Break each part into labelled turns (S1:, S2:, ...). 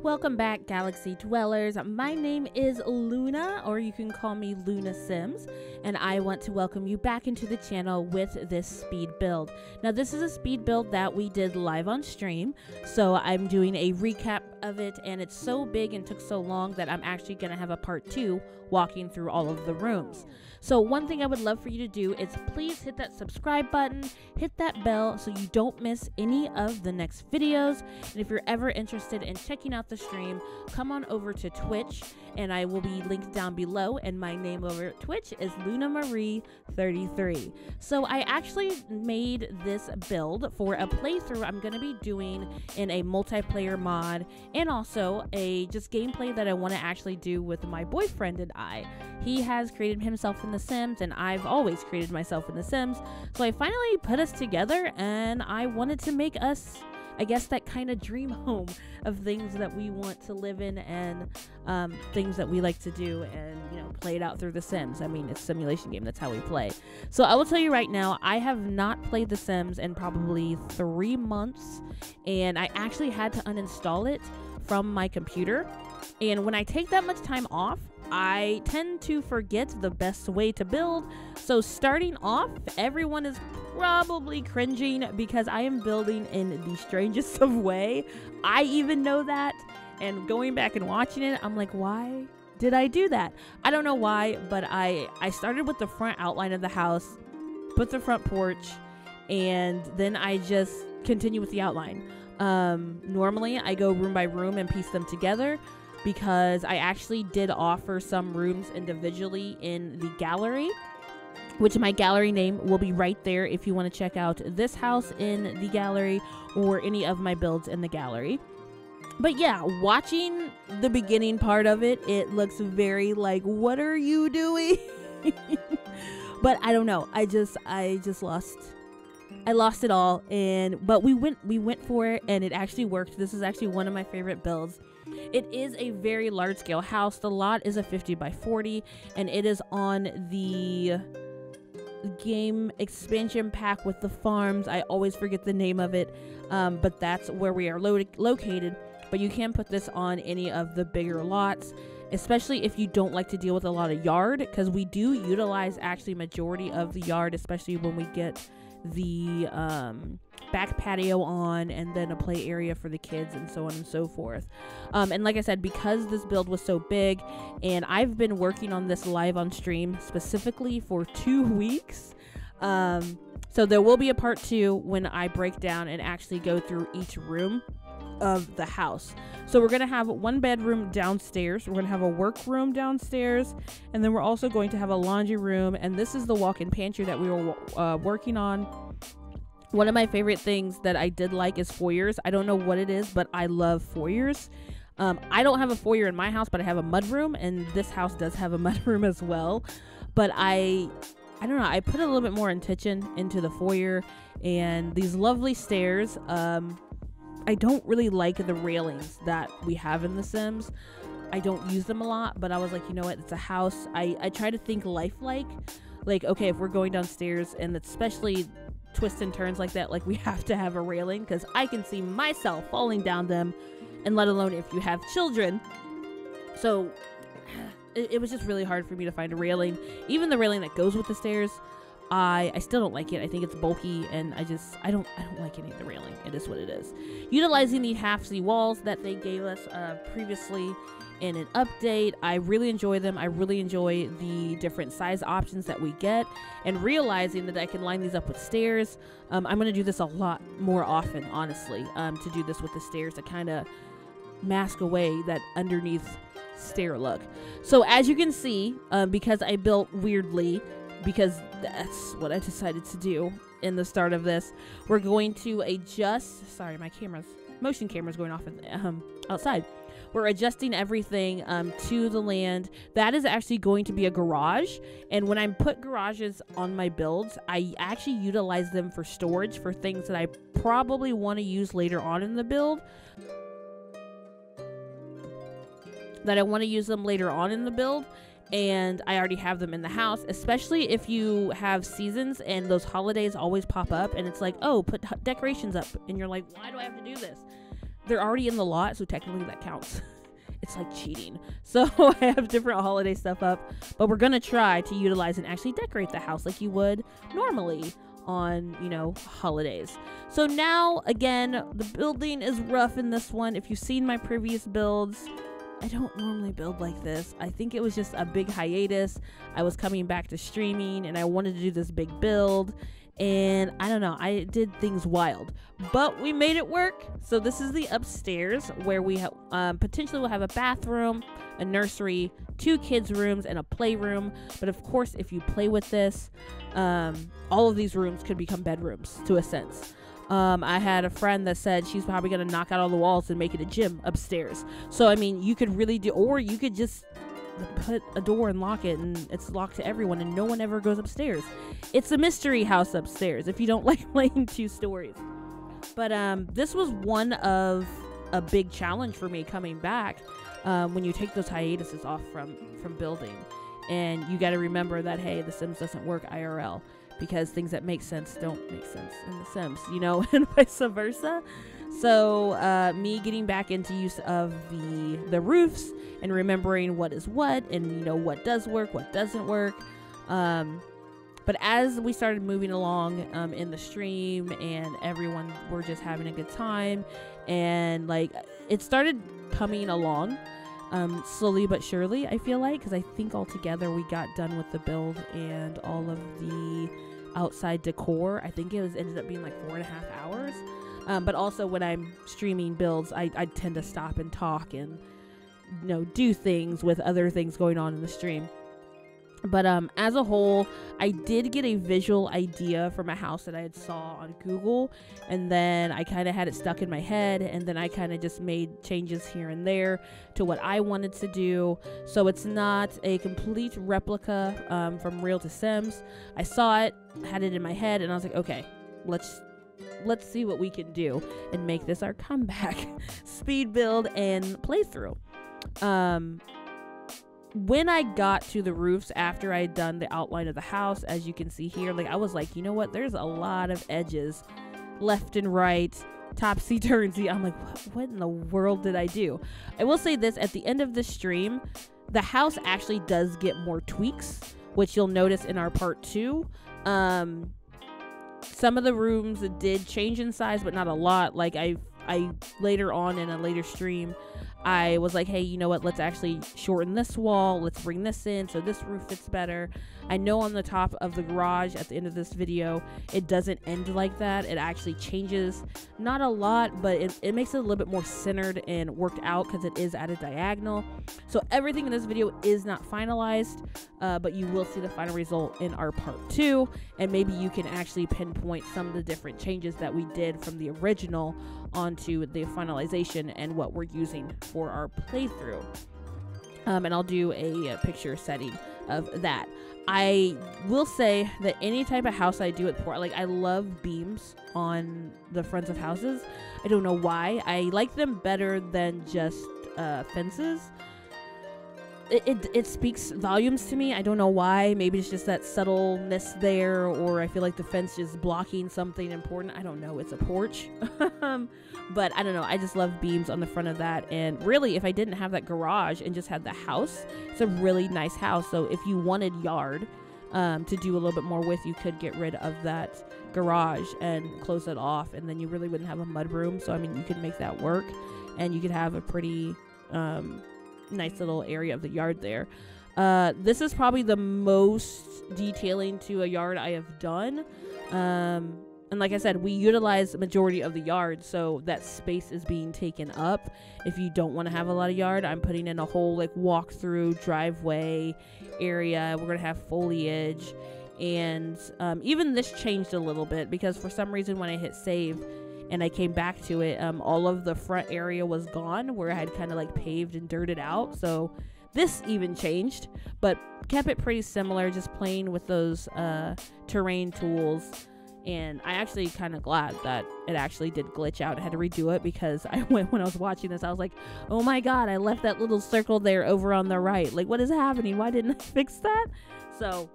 S1: Welcome back, Galaxy Dwellers. My name is Luna, or you can call me Luna Sims, and I want to welcome you back into the channel with this speed build. Now, this is a speed build that we did live on stream, so I'm doing a recap of it, and it's so big and took so long that I'm actually going to have a part 2 walking through all of the rooms. So one thing I would love for you to do is please hit that subscribe button, hit that bell so you don't miss any of the next videos. And if you're ever interested in checking out the stream, come on over to Twitch, and I will be linked down below, and my name over at Twitch is Luna Marie 33. So I actually made this build for a playthrough I'm going to be doing in a multiplayer mod, and also a just gameplay that I want to actually do with my boyfriend and I. He has created himself in The Sims, and I've always created myself in The Sims, so I finally put us together, and I wanted to make us, I guess, that kind of dream home of things that we want to live in, and things that we like to do, and, you know, play it out through The Sims. I mean, it's a simulation game, that's how we play. So I will tell you right now, I have not played The Sims in probably 3 months, and I actually had to uninstall it from my computer. And when I take that much time off, I tend to forget the best way to build. So starting off, everyone is probably cringing because I am building in the strangest of way. I even know that, and going back and watching it, I'm like, why did I do that? I don't know why, but I started with the front outline of the house, put the front porch, and then I just continue with the outline. Normally I go room by room and piece them together, because I actually did offer some rooms individually in the gallery, which my gallery name will be right there if you want to check out this house in the gallery or any of my builds in the gallery. But yeah, watching the beginning part of it, it looks very like, what are you doing? But I don't know. I just lost it all, but we went for it, and it actually worked. This is actually one of my favorite builds. It is a very large scale house. The lot is a 50 by 40, and it is on the game expansion pack with the farms. I always forget the name of it, but that's where we are located. But you can put this on any of the bigger lots, especially if you don't like to deal with a lot of yard, because we do utilize actually majority of the yard, especially when we get the back patio on, and then a play area for the kids, and so on and so forth. And like I said, because this build was so big, and I've been working on this live on stream specifically for 2 weeks, so there will be a part 2 when I break down and actually go through each room of the house. So we're gonna have 1 bedroom downstairs, we're gonna have a work room downstairs, and then we're also going to have a laundry room, and this is the walk-in pantry that we were working on. One of my favorite things that I did like is foyers. I don't know what it is, but I love foyers. I don't have a foyer in my house, but I have a mudroom, and this house does have a mudroom as well. But I don't know, I put a little bit more intention into the foyer, and these lovely stairs. I don't really like the railings that we have in The Sims. I don't use them a lot, but I was like, you know what, it's a house. I try to think lifelike. Like, okay, if we're going downstairs, and especially twists and turns like that, like, we have to have a railing, because I can see myself falling down them, and let alone if you have children. So it was just really hard for me to find a railing. Even the railing that goes with the stairs, I still don't like it. I think it's bulky, and I don't like any of the railing. It is what it is. Utilizing the half-C walls that they gave us previously in an update, I really enjoy them. I really enjoy the different size options that we get, and realizing that I can line these up with stairs. I'm going to do this a lot more often, honestly, to do this with the stairs to kind of mask away that underneath stair look. So as you can see, because I built weirdly, because that's what I decided to do in the start of this, we're going to adjust, sorry, my motion camera's going off outside. We're adjusting everything to the land. That is actually going to be a garage, and when I put garages on my builds, I actually utilize them for storage for things that I probably want to use later on in the build. And I already have them in the house, especially if you have seasons and those holidays always pop up, and it's like, oh, put decorations up, and you're like, why do I have to do this? they're already in the lot, so technically that counts. It's like cheating. So I have different holiday stuff up, but we're gonna try to utilize and actually decorate the house like you would normally on, you know, holidays. So now, again, the building is rough in this one. If you've seen my previous builds, I don't normally build like this. I think it was just a big hiatus. I was coming back to streaming and I wanted to do this big build, and I don't know, I did things wild, but we made it work. So this is the upstairs where we potentially will have a bathroom, a nursery, 2 kids rooms, and a playroom. But of course, if you play with this, all of these rooms could become bedrooms to a sense. I had a friend that said she's probably going to knock out all the walls and make it a gym upstairs. So, I mean, you could really do, or you could just put a door and lock it, and it's locked to everyone, and no one ever goes upstairs. It's a mystery house upstairs if you don't like playing 2 stories. But this was one of a big challenge for me coming back. When you take those hiatuses off from building, and you got to remember that, hey, The Sims doesn't work IRL, because things that make sense don't make sense in The Sims, you know, and vice versa. So me getting back into use of the roofs and remembering what is what, and, you know, what does work, what doesn't work. But as we started moving along in the stream, and everyone were just having a good time, and like it started coming along slowly but surely, I feel like, because I think altogether we got done with the build and all of the outside decor. I think it ended up being like 4.5 hours. But also when I'm streaming builds, I tend to stop and talk and, you know, do things with other things going on in the stream. But as a whole, I did get a visual idea from a house that I had saw on Google, and then I kind of had it stuck in my head, and then I kind of just made changes here and there to what I wanted to do. So it's not a complete replica from Real to Sims. I saw it, had it in my head, and I was like, okay, let's see what we can do and make this our comeback speed build and playthrough. When I got to the roofs after I had done the outline of the house, as you can see here, like I was like, you know what? There's a lot of edges left and right, topsy-turvy. I'm like, what in the world did I do? I will say this, at the end of the stream, the house actually does get more tweaks, which you'll notice in our part 2. Some of the rooms did change in size, but not a lot. Like I later on in a later stream, I was like, hey, you know what? Let's actually shorten this wall. Let's bring this in so this roof fits better. I know on the top of the garage at the end of this video, it doesn't end like that. It actually changes, not a lot, but it makes it a little bit more centered and worked out because it is at a diagonal. So everything in this video is not finalized, but you will see the final result in our part 2. And maybe you can actually pinpoint some of the different changes that we did from the original onto the finalization and what we're using for our playthrough. And I'll do a picture setting of that. I will say that any type of house I do with like I love beams on the fronts of houses. I don't know why. I like them better than just fences. It speaks volumes to me. I don't know why. Maybe it's just that subtleness there, or I feel like the fence is blocking something important. I don't know. It's a porch. But I don't know. I just love beams on the front of that. And really, if I didn't have that garage and just had the house, it's a really nice house. So if you wanted yard to do a little bit more with, you could get rid of that garage and close it off. And then you really wouldn't have a mud room. So, I mean, you could make that work. And you could have a pretty nice little area of the yard there. This is probably the most detailing to a yard I have done. And like I said, we utilize the majority of the yard, so that space is being taken up. If you don't want to have a lot of yard, I'm putting in a whole like walk-through driveway area. We're going to have foliage. And even this changed a little bit because for some reason when I hit save and I came back to it, all of the front area was gone where I had kind of like paved and dirted out. So this even changed, but kept it pretty similar, just playing with those terrain tools. And I actually kind of glad that it actually did glitch out. I had to redo it because when I was watching this, I was like, oh my God, I left that little circle there over on the right. Like, what is happening? Why didn't I fix that? So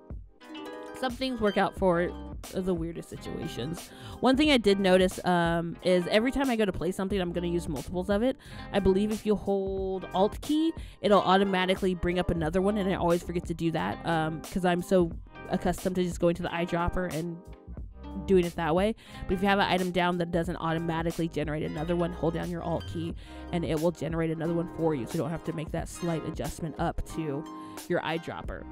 S1: some things work out for the weirdest situations. One thing I did notice is every time I go to play something, I'm going to use multiples of it. I believe if you hold Alt key, it'll automatically bring up another one, and I always forget to do that because I'm so accustomed to just going to the eyedropper and doing it that way. But if you have an item down that doesn't automatically generate another one, hold down your Alt key and it will generate another one for you, so you don't have to make that slight adjustment up to your eyedropper.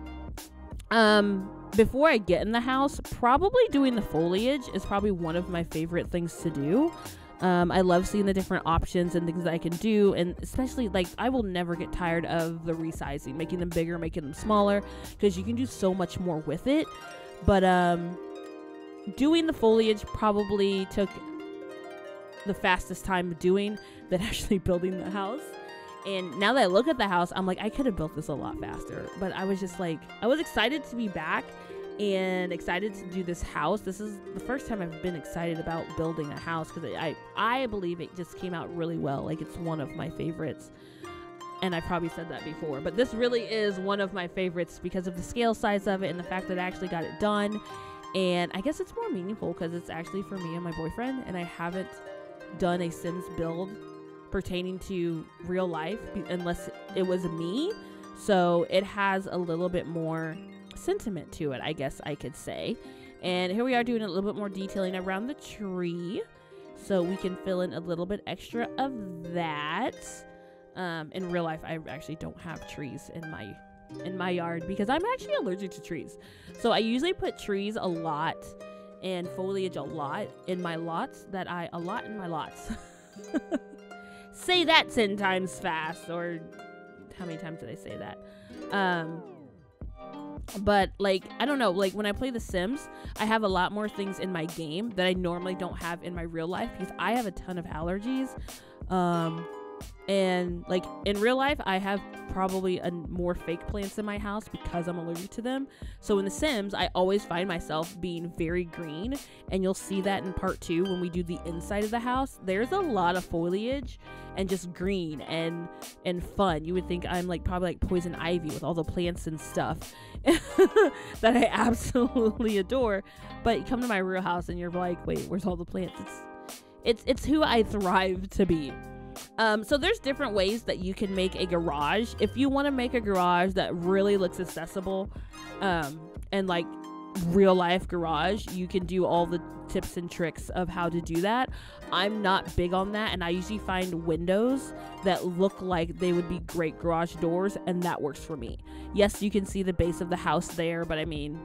S1: Before I get in the house, probably doing the foliage is probably one of my favorite things to do. I love seeing the different options and things that I can do, and especially like I will never get tired of the resizing, making them bigger, making them smaller, because you can do so much more with it. But doing the foliage probably took the fastest time doing than actually building the house. And now that I look at the house, I'm like, I could have built this a lot faster. But I was just like, I was excited to be back and excited to do this house. This is the first time I've been excited about building a house, because I believe it just came out really well. Like, it's one of my favorites. And I probably said that before, but this really is one of my favorites because of the scale size of it and the fact that I actually got it done. And I guess it's more meaningful because it's actually for me and my boyfriend, and I haven't done a Sims build pertaining to real life unless it was me. So it has a little bit more sentiment to it, I guess I could say. And here we are doing a little bit more detailing around the tree so we can fill in a little bit extra of that. In real life, I actually don't have trees in my yard because I'm actually allergic to trees. So I usually put trees a lot and foliage a lot in my lots Say that 10 times fast, or how many times did I say that? But like, I don't know, like when I play The Sims, I have a lot more things in my game that I normally don't have in my real life because I have a ton of allergies. And like in real life, I have probably more fake plants in my house because I'm allergic to them. So in The Sims, I always find myself being very green, and you'll see that in part 2 when we do the inside of the house. There's a lot of foliage and just green and fun. You would think I'm like probably like poison ivy with all the plants and stuff that I absolutely adore. But you come to my real house and you're like, wait, where's all the plants? It's who I thrive to be. So there's different ways that you can make a garage. If you want to make a garage that really looks accessible, and like real life garage, you can do all the tips and tricks of how to do that. I'm not big on that, and I usually find windows that look like they would be great garage doors, and that works for me. Yes, you can see the base of the house there, but I mean,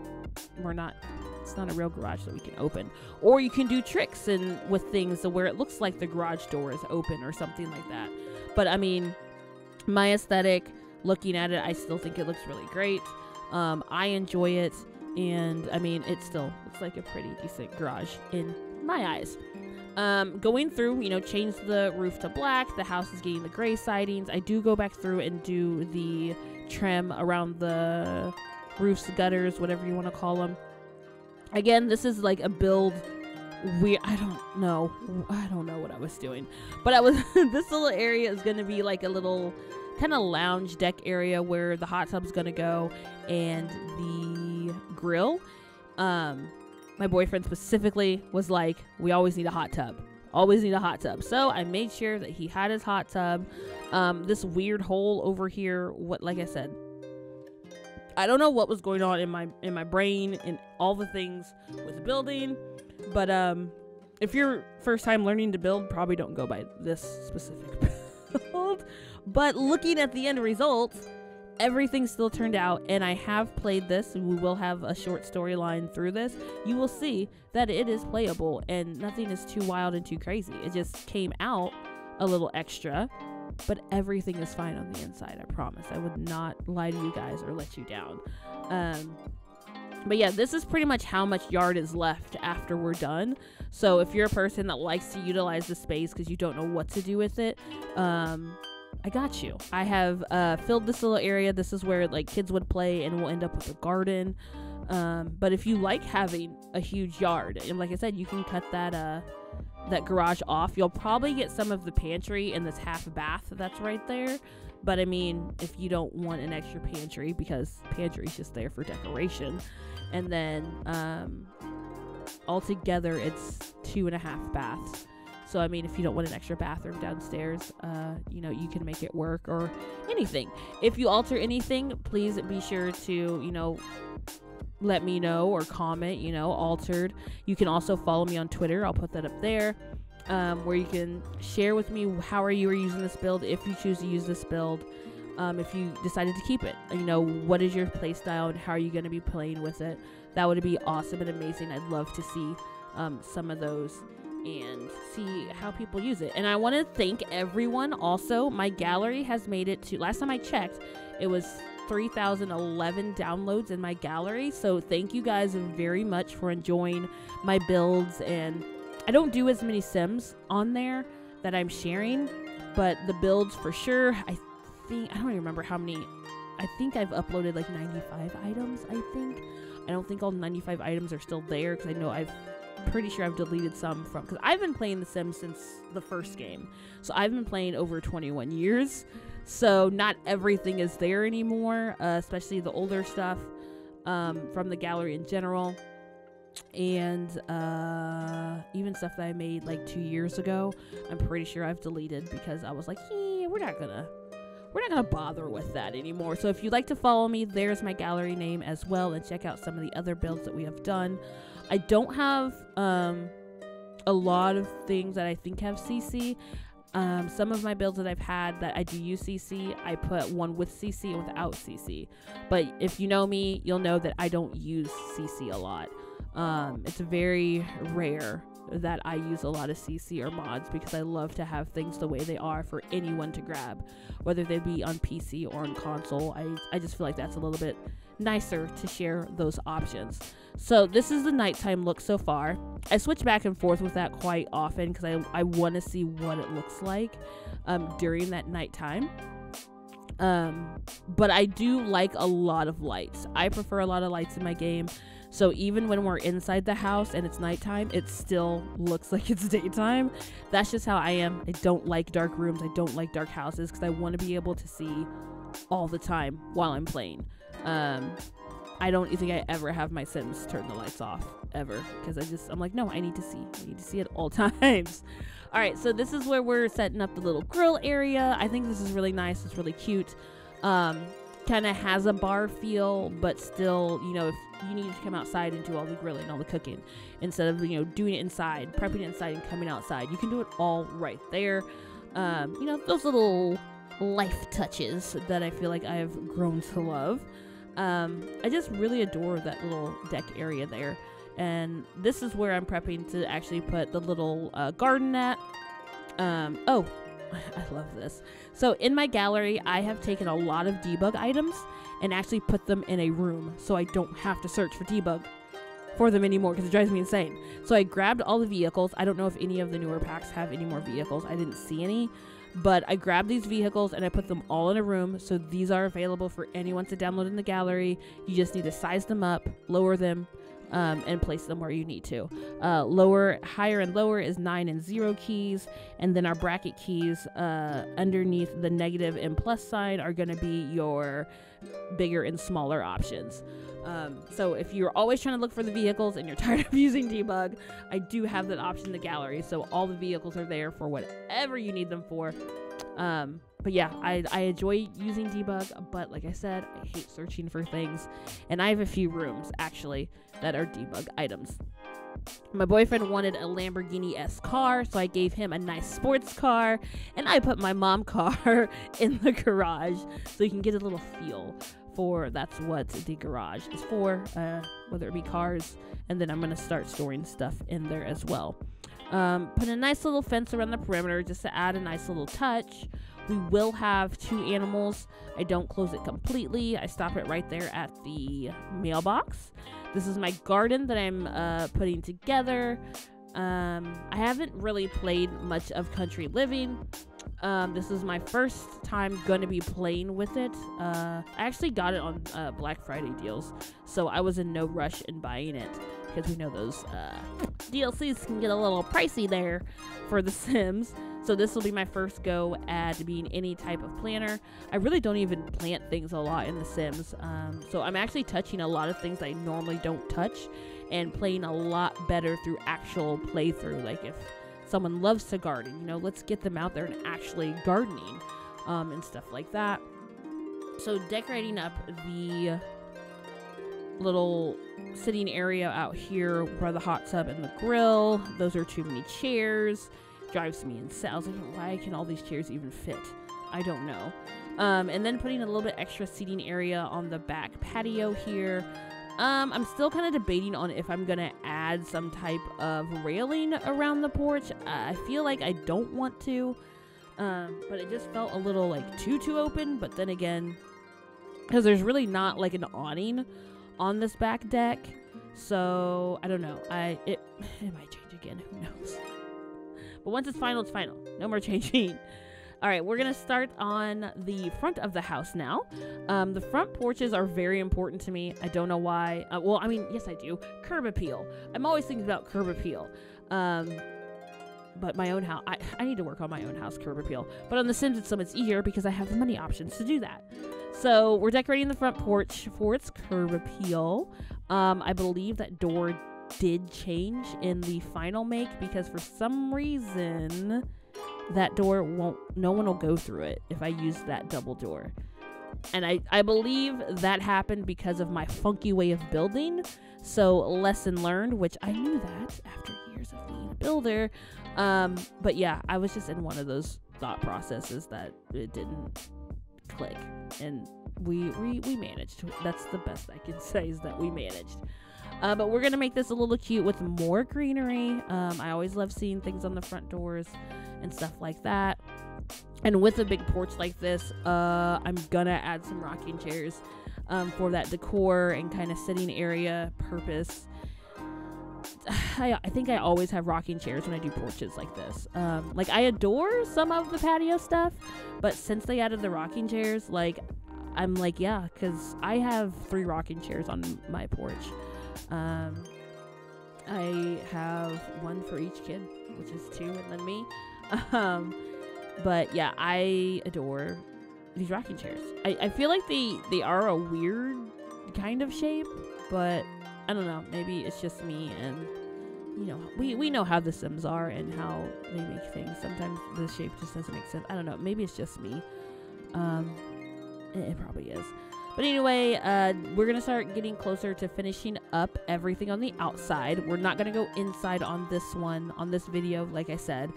S1: it's not a real garage that we can open. Or you can do tricks and with things where it looks like the garage door is open or something like that. But I mean, my aesthetic, looking at it, I still think it looks really great. I enjoy it, and I mean, it still looks like a pretty decent garage in my eyes. Going through, change the roof to black. The house is getting the gray sidings. I do go back through and do the trim around the roofs, gutters, whatever you want to call them. Again, this is like a build I don't know what I was doing, but this little area is going to be like a little kind of lounge deck area where the hot tub's going to go and the grill. My boyfriend specifically was like, we always need a hot tub. So I made sure that he had his hot tub. This weird hole over here, like I said, I don't know what was going on in my brain and all the things with building, but if you're first time learning to build, probably don't go by this specific build. But looking at the end results, everything still turned out, and I have played this, and we will have a short storyline through this. You will see that it is playable, and nothing is too wild and too crazy. It just came out a little extra. But everything is fine on the inside, I promise. I would not lie to you guys or let you down. But yeah, this is pretty much how much yard is left after we're done. So if you're a person that likes to utilize the space because you don't know what to do with it, I got you. I have filled this little area. This is where like kids would play, and we'll end up with a garden. But if you like having a huge yard, and like I said, you can cut that garage off. You'll probably get some of the pantry in this half bath that's right there. But I mean, if you don't want an extra pantry, because pantry's just there for decoration. And then altogether it's 2.5 baths. So, I mean, if you don't want an extra bathroom downstairs, you know, you can make it work or anything. If you alter anything, please be sure to, you know, let me know or comment, you know, altered. You can also follow me on Twitter. I'll put that up there, where you can share with me how are you using this build, if you choose to use this build, if you decided to keep it. You know, what is your play style and how are you going to be playing with it? That would be awesome and amazing. I'd love to see some of those and see how people use it. And I want to thank everyone. Also, my gallery has made it to, last time I checked, it was 3,011 downloads in my gallery. So thank you guys very much for enjoying my builds. And I don't do as many Sims on there that I'm sharing, but the builds for sure. I don't even remember how many. I think I've uploaded like 95 items. I don't think all 95 items are still there, because I know pretty sure I've deleted some from, because I've been playing The Sims since the first game. So I've been playing over 21 years. So not everything is there anymore, especially the older stuff from the gallery in general. And even stuff that I made like 2 years ago, I'm pretty sure I've deleted, because I was like, hey, we're not gonna bother with that anymore. So if you'd like to follow me, there's my gallery name as well, and check out some of the other builds that we have done. I don't have a lot of things that I think have CC. Some of my builds that I've had that I do use CC, I put one with CC and without CC. But if you know me, you'll know that I don't use CC a lot. It's very rare that I use a lot of CC or mods, because I love to have things the way they are for anyone to grab, whether they be on PC or on console. I just feel like that's a little bit nicer to share those options. So this is the nighttime look so far. I switch back and forth with that quite often, because I want to see what it looks like during that nighttime. But I do like a lot of lights. I prefer a lot of lights in my game. So even when we're inside the house and it's nighttime, it still looks like it's daytime. That's just how I am. I don't like dark rooms. I don't like dark houses, because I want to be able to see all the time while I'm playing. I don't think I ever have my Sims turn the lights off, ever, because I'm like, no, I need to see at all times. All right, so this is where we're setting up the little grill area. I think this is really nice. It's really cute. Kind of has a bar feel, but still, you know, if you need to come outside and do all the grilling, all the cooking, instead of, you know, doing it inside, prepping it inside and coming outside, you can do it all right there. You know, those little life touches that I feel like I have grown to love. I just really adore that little deck area there. And this is where I'm prepping to actually put the little garden at. Oh, I love this. So in my gallery, I have taken a lot of debug items and actually put them in a room, so I don't have to search for debug for them anymore, because it drives me insane. So I grabbed all the vehicles. I don't know if any of the newer packs have any more vehicles. I didn't see any. But I grabbed these vehicles and I put them all in a room. So these are available for anyone to download in the gallery. You just need to size them up, lower them, and place them where you need to. Higher and lower is 9 and 0 keys. And then our bracket keys underneath the negative and plus sign are going to be your bigger and smaller options. So if you're always trying to look for the vehicles and you're tired of using debug, I do have that option in the gallery. So all the vehicles are there for whatever you need them for. But yeah, I enjoy using debug, but like I said, I hate searching for things. And I have a few rooms, actually, that are debug items. My boyfriend wanted a Lamborghini-esque car, so I gave him a nice sports car, and I put my mom car in the garage so you can get a little feel for that's what the garage is for, whether it be cars, and then I'm going to start storing stuff in there as well. Put a nice little fence around the perimeter just to add a nice little touch. We will have 2 animals. I don't close it completely. I stop it right there at the mailbox. This is my garden that I'm putting together. I haven't really played much of Country Living. This is my first time going to be playing with it. I actually got it on Black Friday deals, so I was in no rush in buying it, because we know those DLCs can get a little pricey there for The Sims. So this will be my first go at being any type of planter. I really don't even plant things a lot in The Sims. So I'm actually touching a lot of things I normally don't touch. and playing a lot better through actual playthrough. Like if someone loves to garden, you know, let's get them out there and actually gardening and stuff like that. So decorating up the little sitting area out here where the hot tub and the grill, those are too many chairs. Drives me insane. I was like, why can all these chairs even fit? I don't know. And then putting a little bit extra seating area on the back patio here. I'm still kind of debating on if I'm gonna add some type of railing around the porch. I feel like I don't want to, but it just felt a little like too open. But then again, because there's really not like an awning on this back deck, so I don't know. It might change again. Who knows? But once it's final, it's final. No more changing. All right, we're going to start on the front of the house now. The front porches are very important to me. I don't know why. Well, I mean, yes, I do. Curb appeal. I'm always thinking about curb appeal. But my own house, I need to work on my own house curb appeal. But on The Sims, it's so much easier because I have the money options to do that. So we're decorating the front porch for its curb appeal. I believe that door did change in the final make because for some reason that door no one will go through it if I use that double door. And I believe that happened because of my funky way of building. So lesson learned, which I knew that after years of being a builder. But yeah, I was just in one of those thought processes that it didn't click, and we managed. That's the best I can say, is that we managed. But we're gonna make this a little cute with more greenery. I always love seeing things on the front doors and stuff like that. And with a big porch like this, I'm gonna add some rocking chairs for that decor and kind of sitting area purpose. I think I always have rocking chairs when I do porches like this. Like I adore some of the patio stuff, but since they added the rocking chairs, like I'm like, yeah, because I have 3 rocking chairs on my porch. I have 1 for each kid, which is 2, and then me. But yeah, I adore these rocking chairs. I feel like they are a weird kind of shape, but I don't know, maybe it's just me, and you know, we know how the Sims are and how they make things. Sometimes the shape just doesn't make sense. I don't know, maybe it's just me. It probably is. But anyway, we're going to start getting closer to finishing up everything on the outside. We're not going to go inside on this video, like I said,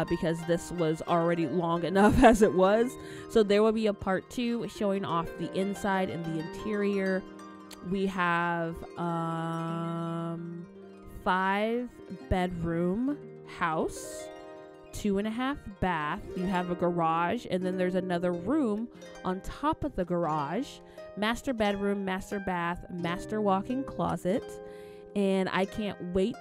S1: because this was already long enough as it was. So there will be a part 2 showing off the inside and the interior. We have 5-bedroom house, 2.5 bath. You have a garage, and then there's another room on top of the garage. Master bedroom, master bath, master walk-in closet. And I can't wait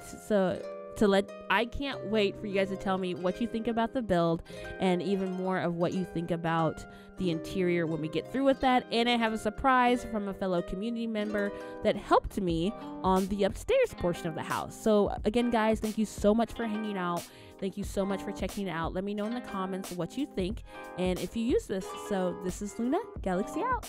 S1: I can't wait for you guys to tell me what you think about the build, and even more of what you think about the interior when we get through with that. And I have a surprise from a fellow community member that helped me on the upstairs portion of the house. So again, guys, thank you so much for hanging out. Thank you so much for checking it out. Let me know in the comments what you think and if you use this. So this is Luna, Galaxy out.